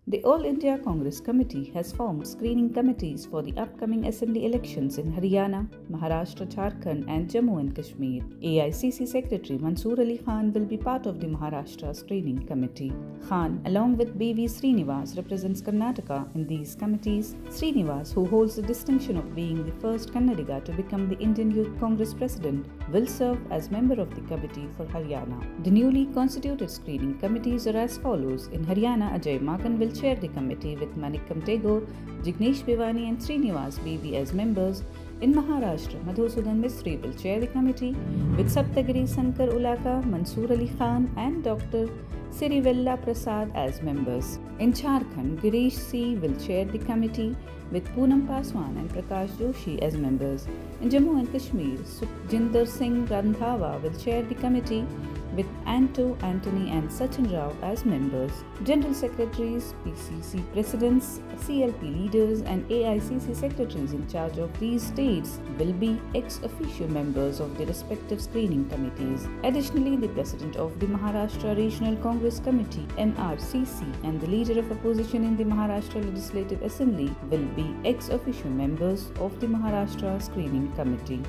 The All India Congress Committee has formed screening committees for the upcoming assembly elections in Haryana, Maharashtra, Jharkhand, and Jammu and Kashmir. AICC Secretary Mansoor Ali Khan will be part of the Maharashtra Screening Committee. Khan, along with B.V. Srinivas, represents Karnataka in these committees. Srinivas, who holds the distinction of being the first Kannadiga to become the Indian Youth Congress President, will serve as member of the committee for Haryana. The newly constituted screening committees are as follows. In Haryana, Ajay Makan will chair the committee with Manickam Tagore, Jignesh Bhiwani and Srinivas BV as members. In Maharashtra, Madhusudan Mistry will chair the committee with Saptagiri Sankar Ulaka, Mansoor Ali Khan and Dr. Sirivella Prasad as members. In Jharkhand, Girish C. will chair the committee with Poonam Paswan and Prakash Joshi as members. In Jammu and Kashmir, Sukhjinder Singh Randhawa will chair the committee with Anto Antony and Sachin Rao as members. General Secretaries, PCC Presidents, CLP leaders and AICC Secretaries in charge of these states will be ex officio members of the respective screening committees. Additionally, the President of the Maharashtra Regional Congress Committee MRCC and the Leader of Opposition in the Maharashtra Legislative Assembly will be ex officio members of the Maharashtra Screening Committee.